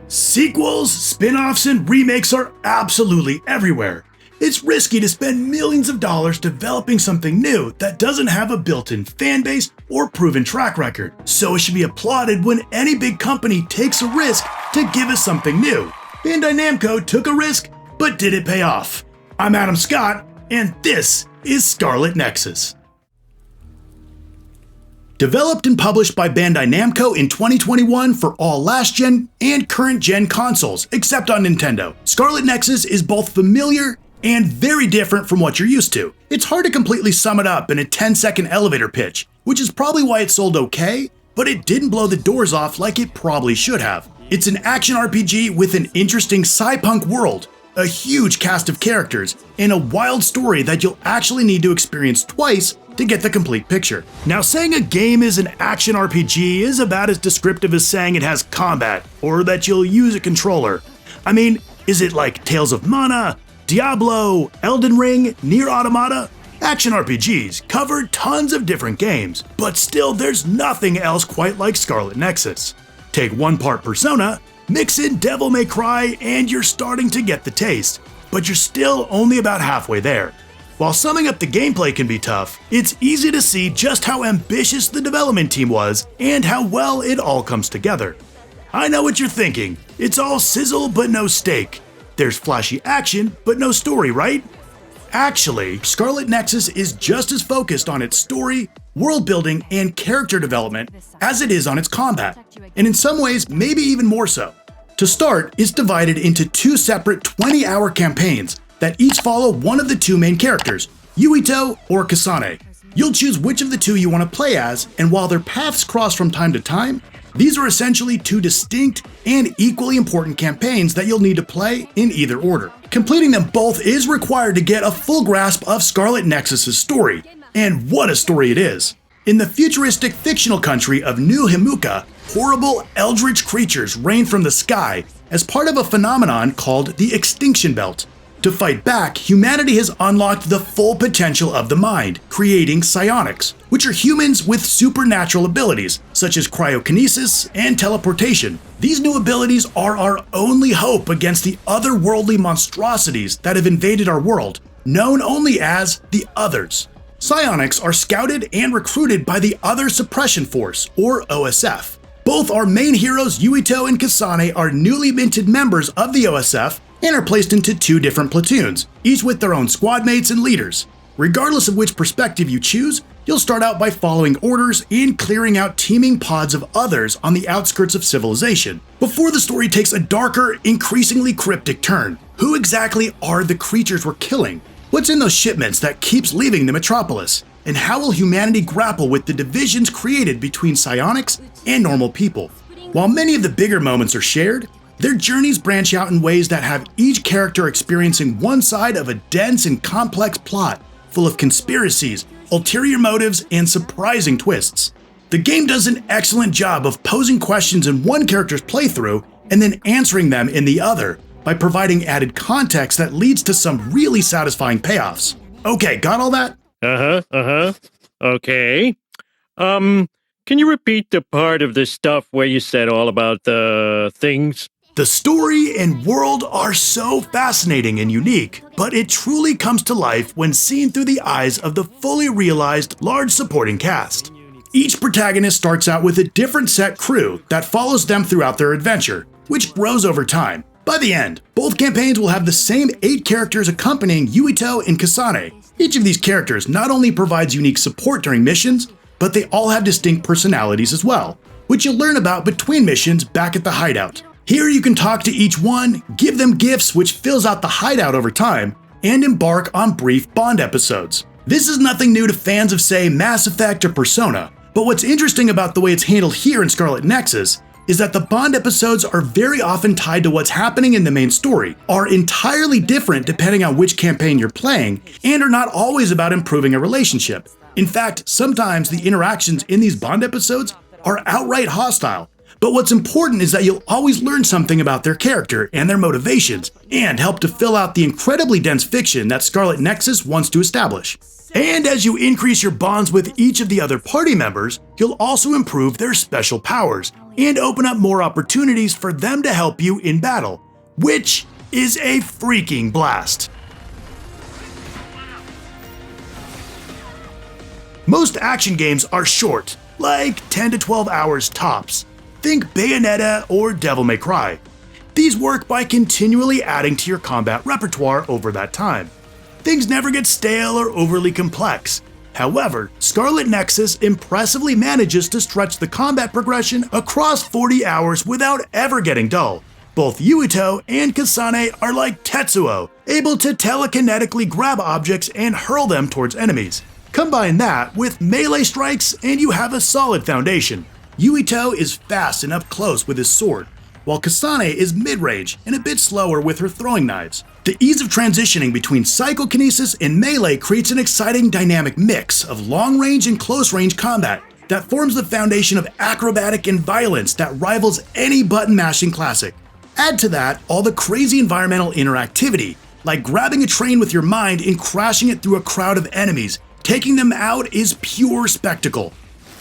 Sequels, spin-offs, and remakes are absolutely everywhere. It's risky to spend millions of dollars developing something new that doesn't have a built-in fanbase or proven track record, so it should be applauded when any big company takes a risk to give us something new. Bandai Namco took a risk, but did it pay off? I'm Adam Scott, and this is Scarlet Nexus. Developed and published by Bandai Namco in 2021 for all last-gen and current-gen consoles, except on Nintendo, Scarlet Nexus is both familiar and very different from what you're used to. It's hard to completely sum it up in a 10-second elevator pitch, which is probably why it sold okay, but it didn't blow the doors off like it probably should have. It's an action RPG with an interesting sci-punk world, a huge cast of characters, and a wild story that you'll actually need to experience twice to get the complete picture. Now, saying a game is an action RPG is about as descriptive as saying it has combat, or that you'll use a controller. I mean, is it like Tales of Mana, Diablo, Elden Ring, Nier Automata? Action RPGs cover tons of different games, but still there's nothing else quite like Scarlet Nexus. Take one part Persona, mix in Devil May Cry, and you're starting to get the taste, but you're still only about halfway there. While summing up the gameplay can be tough, it's easy to see just how ambitious the development team was and how well it all comes together. I know what you're thinking, it's all sizzle but no steak. There's flashy action but no story, right? Actually, Scarlet Nexus is just as focused on its story, world building, and character development as it is on its combat, and in some ways maybe even more so. To start, it's divided into two separate 20-hour campaigns that each follow one of the two main characters, Yuito or Kasane. You'll choose which of the two you want to play as, and while their paths cross from time to time, these are essentially two distinct and equally important campaigns that you'll need to play in either order. Completing them both is required to get a full grasp of Scarlet Nexus's story, and what a story it is. In the futuristic fictional country of New Himuka, horrible eldritch creatures rain from the sky as part of a phenomenon called the Extinction Belt. To fight back, humanity has unlocked the full potential of the mind, creating psionics, which are humans with supernatural abilities, such as cryokinesis and teleportation. These new abilities are our only hope against the otherworldly monstrosities that have invaded our world, known only as the Others. Psionics are scouted and recruited by the Other Suppression Force, or OSF. Both our main heroes, Yuito and Kasane, are newly minted members of the OSF and are placed into two different platoons, each with their own squad mates and leaders. Regardless of which perspective you choose, you'll start out by following orders and clearing out teeming pods of others on the outskirts of civilization, before the story takes a darker, increasingly cryptic turn. Who exactly are the creatures we're killing? What's in those shipments that keeps leaving the metropolis? And how will humanity grapple with the divisions created between psionics and normal people? While many of the bigger moments are shared, their journeys branch out in ways that have each character experiencing one side of a dense and complex plot, full of conspiracies, ulterior motives, and surprising twists. The game does an excellent job of posing questions in one character's playthrough and then answering them in the other, by providing added context that leads to some really satisfying payoffs. Okay, got all that? Okay. Can you repeat the part of the stuff where you said all about the things? The story and world are so fascinating and unique, but it truly comes to life when seen through the eyes of the fully realized large supporting cast. Each protagonist starts out with a different set crew that follows them throughout their adventure, which grows over time. By the end, both campaigns will have the same 8 characters accompanying Yuito and Kasane. Each of these characters not only provides unique support during missions, but they all have distinct personalities as well, which you'll learn about between missions back at the hideout. Here you can talk to each one, give them gifts which fills out the hideout over time, and embark on brief Bond episodes. This is nothing new to fans of, say, Mass Effect or Persona, but what's interesting about the way it's handled here in Scarlet Nexus is that the Bond episodes are very often tied to what's happening in the main story, are entirely different depending on which campaign you're playing, and are not always about improving a relationship. In fact, sometimes the interactions in these Bond episodes are outright hostile. But what's important is that you'll always learn something about their character and their motivations, and help to fill out the incredibly dense fiction that Scarlet Nexus wants to establish. And as you increase your bonds with each of the other party members, you'll also improve their special powers and open up more opportunities for them to help you in battle, which is a freaking blast. Most action games are short, like 10 to 12 hours tops. Think Bayonetta or Devil May Cry. These work by continually adding to your combat repertoire over that time. Things never get stale or overly complex. However, Scarlet Nexus impressively manages to stretch the combat progression across 40 hours without ever getting dull. Both Yuito and Kasane are like Tetsuo, able to telekinetically grab objects and hurl them towards enemies. Combine that with melee strikes and you have a solid foundation. Yuito is fast and up close with his sword, while Kasane is mid-range and a bit slower with her throwing knives. The ease of transitioning between psychokinesis and melee creates an exciting dynamic mix of long-range and close-range combat that forms the foundation of acrobatic and violence that rivals any button-mashing classic. Add to that all the crazy environmental interactivity, like grabbing a train with your mind and crashing it through a crowd of enemies. Taking them out is pure spectacle.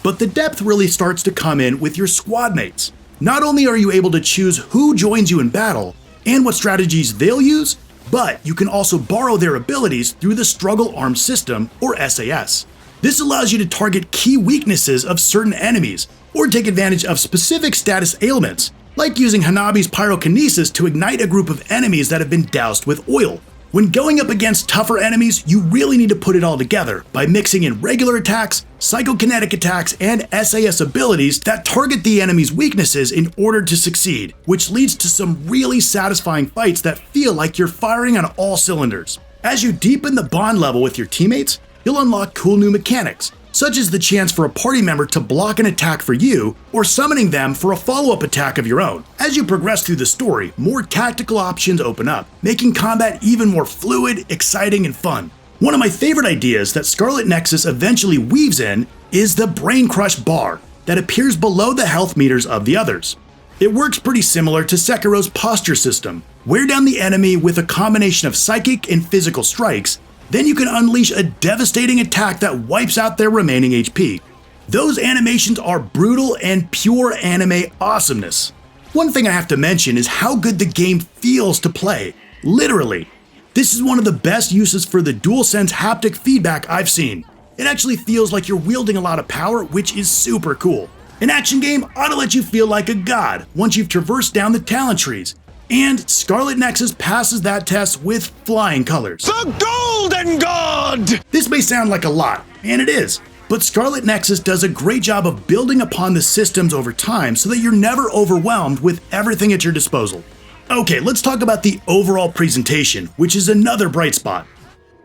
But the depth really starts to come in with your squad mates. Not only are you able to choose who joins you in battle and what strategies they'll use, but you can also borrow their abilities through the Struggle Arms System, or SAS. This allows you to target key weaknesses of certain enemies, or take advantage of specific status ailments, like using Hanabi's pyrokinesis to ignite a group of enemies that have been doused with oil. When going up against tougher enemies, you really need to put it all together by mixing in regular attacks, psychokinetic attacks, and SAS abilities that target the enemy's weaknesses in order to succeed, which leads to some really satisfying fights that feel like you're firing on all cylinders. As you deepen the bond level with your teammates, you'll unlock cool new mechanics, such as the chance for a party member to block an attack for you, or summoning them for a follow-up attack of your own. As you progress through the story, more tactical options open up, making combat even more fluid, exciting, and fun. One of my favorite ideas that Scarlet Nexus eventually weaves in is the Brain Crush bar that appears below the health meters of the others. It works pretty similar to Sekiro's posture system. Wear down the enemy with a combination of psychic and physical strikes, then you can unleash a devastating attack that wipes out their remaining HP. Those animations are brutal and pure anime awesomeness. One thing I have to mention is how good the game feels to play. Literally. This is one of the best uses for the DualSense haptic feedback I've seen. It actually feels like you're wielding a lot of power, which is super cool. An action game ought to let you feel like a god once you've traversed down the talent trees. And Scarlet Nexus passes that test with flying colors. The Golden God! This may sound like a lot, and it is, but Scarlet Nexus does a great job of building upon the systems over time so that you're never overwhelmed with everything at your disposal. Okay, let's talk about the overall presentation, which is another bright spot.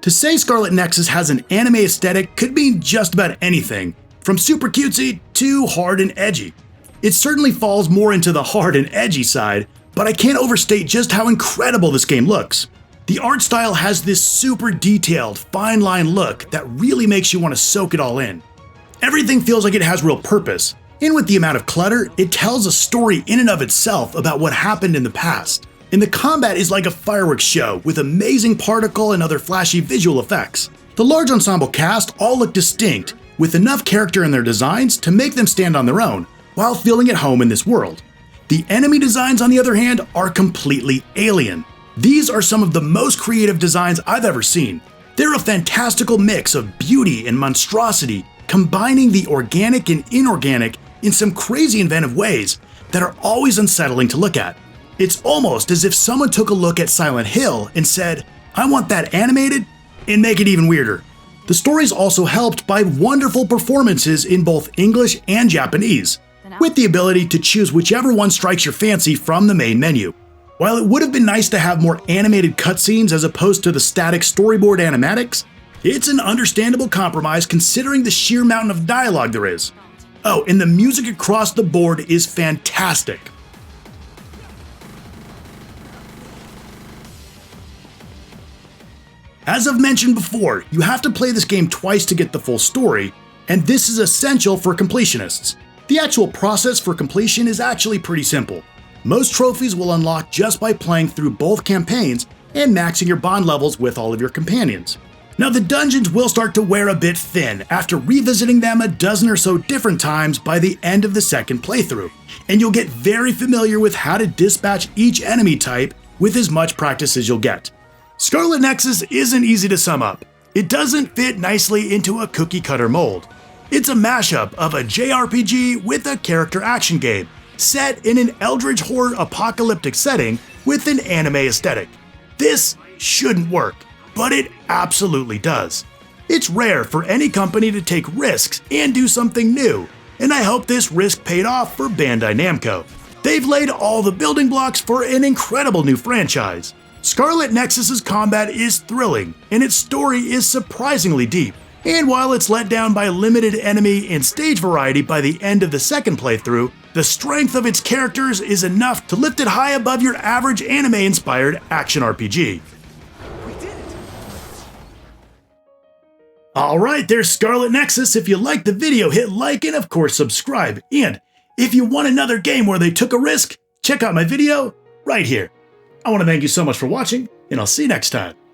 To say Scarlet Nexus has an anime aesthetic could mean just about anything, from super cutesy to hard and edgy. It certainly falls more into the hard and edgy side, but I can't overstate just how incredible this game looks. The art style has this super detailed, fine line look that really makes you want to soak it all in. Everything feels like it has real purpose, and with the amount of clutter, it tells a story in and of itself about what happened in the past. And the combat is like a fireworks show with amazing particle and other flashy visual effects. The large ensemble cast all look distinct, with enough character in their designs to make them stand on their own, while feeling at home in this world. The enemy designs, on the other hand, are completely alien. These are some of the most creative designs I've ever seen. They're a fantastical mix of beauty and monstrosity, combining the organic and inorganic in some crazy inventive ways that are always unsettling to look at. It's almost as if someone took a look at Silent Hill and said, I want that animated, and make it even weirder. The story's also helped by wonderful performances in both English and Japanese, with the ability to choose whichever one strikes your fancy from the main menu. While it would have been nice to have more animated cutscenes as opposed to the static storyboard animatics, it's an understandable compromise considering the sheer mountain of dialogue there is. Oh, and the music across the board is fantastic. As I've mentioned before, you have to play this game twice to get the full story, and this is essential for completionists. The actual process for completion is actually pretty simple. Most trophies will unlock just by playing through both campaigns and maxing your bond levels with all of your companions. Now the dungeons will start to wear a bit thin after revisiting them a dozen or so different times by the end of the second playthrough, and you'll get very familiar with how to dispatch each enemy type with as much practice as you'll get. Scarlet Nexus isn't easy to sum up. It doesn't fit nicely into a cookie-cutter mold. It's a mashup of a JRPG with a character action game, set in an eldritch horror apocalyptic setting with an anime aesthetic. This shouldn't work, but it absolutely does. It's rare for any company to take risks and do something new, and I hope this risk paid off for Bandai Namco. They've laid all the building blocks for an incredible new franchise. Scarlet Nexus's combat is thrilling, and its story is surprisingly deep. And while it's let down by limited enemy and stage variety by the end of the second playthrough, the strength of its characters is enough to lift it high above your average anime-inspired action RPG. Alright, there's Scarlet Nexus. If you liked the video, hit like and of course subscribe. And if you want another game where they took a risk, check out my video right here. I want to thank you so much for watching, and I'll see you next time.